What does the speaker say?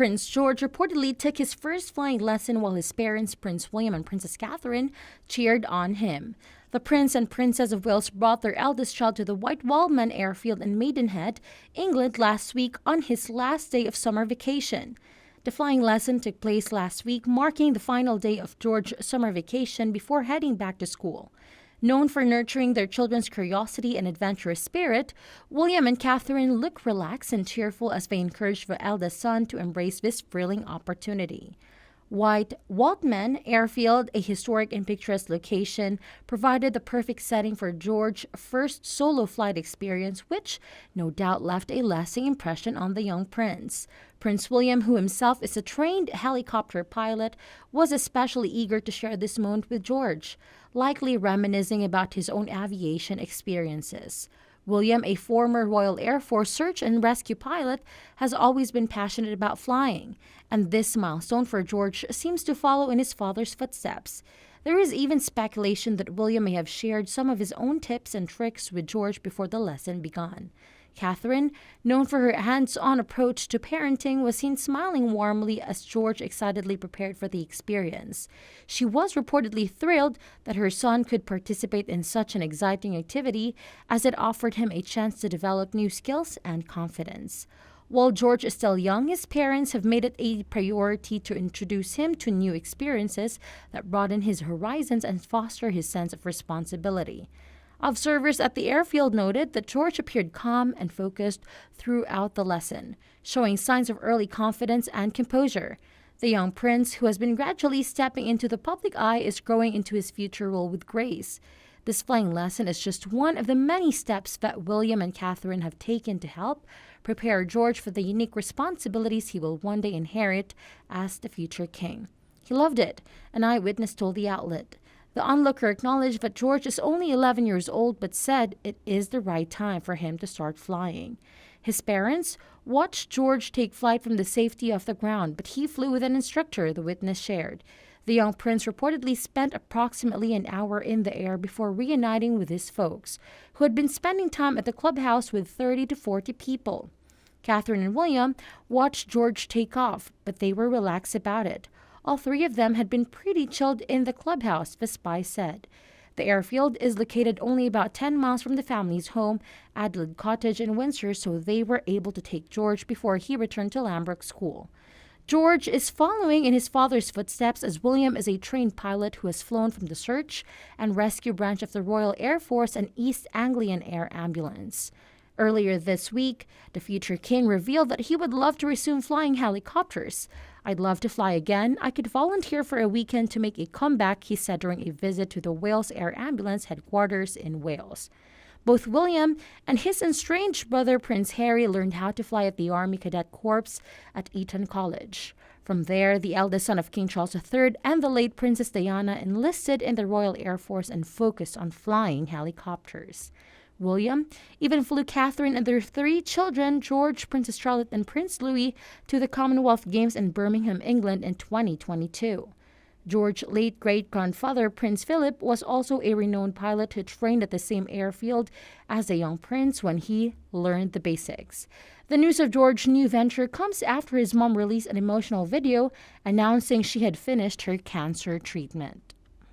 Prince George reportedly took his first flying lesson while his parents, Prince William and Princess Catherine, cheered on him. The Prince and Princess of Wales brought their eldest child to the White Wallman airfield in Maidenhead, England last week on his last day of summer vacation. The flying lesson took place last week, marking the final day of George's summer vacation before heading back to school. Known for nurturing their children's curiosity and adventurous spirit, William and Catherine look relaxed and cheerful as they encourage their eldest son to embrace this thrilling opportunity. White Wallman Airfield, a historic and picturesque location, provided the perfect setting for George's first solo flight experience, which no doubt left a lasting impression on the young prince. Prince William, who himself is a trained helicopter pilot, was especially eager to share this moment with George, likely reminiscing about his own aviation experiences. William, a former Royal Air Force search and rescue pilot, has always been passionate about flying, and this milestone for George seems to follow in his father's footsteps. There is even speculation that William may have shared some of his own tips and tricks with George before the lesson began. Catherine, known for her hands-on approach to parenting, was seen smiling warmly as George excitedly prepared for the experience. She was reportedly thrilled that her son could participate in such an exciting activity, as it offered him a chance to develop new skills and confidence. While George is still young, his parents have made it a priority to introduce him to new experiences that broaden his horizons and foster his sense of responsibility. Observers at the airfield noted that George appeared calm and focused throughout the lesson, showing signs of early confidence and composure. The young prince, who has been gradually stepping into the public eye, is growing into his future role with grace. This flying lesson is just one of the many steps that William and Catherine have taken to help prepare George for the unique responsibilities he will one day inherit as the future king. He loved it, an eyewitness told the outlet. The onlooker acknowledged that George is only 11 years old but said it is the right time for him to start flying. His parents watched George take flight from the safety of the ground, but he flew with an instructor, the witness shared. The young prince reportedly spent approximately an hour in the air before reuniting with his folks, who had been spending time at the clubhouse with 30 to 40 people. Catherine and William watched George take off, but they were relaxed about it. All three of them had been pretty chilled in the clubhouse, the spy said. The airfield is located only about 10 miles from the family's home, Adelaide Cottage in Windsor, so they were able to take George before he returned to Lambrook School. George is following in his father's footsteps, as William is a trained pilot who has flown from the search and rescue branch of the Royal Air Force and East Anglian Air Ambulance. Earlier this week, the future king revealed that he would love to resume flying helicopters. "I'd love to fly again. I could volunteer for a weekend to make a comeback," he said during a visit to the Wales Air Ambulance headquarters in Wales. Both William and his estranged brother Prince Harry learned how to fly at the Army Cadet Corps at Eton College. From there, the eldest son of King Charles III and the late Princess Diana enlisted in the Royal Air Force and focused on flying helicopters. William even flew Catherine and their three children, George, Princess Charlotte, and Prince Louis, to the Commonwealth Games in Birmingham, England in 2022. George's late great-grandfather, Prince Philip, was also a renowned pilot who trained at the same airfield as the young prince when he learned the basics. The news of George's new venture comes after his mom released an emotional video announcing she had finished her cancer treatment.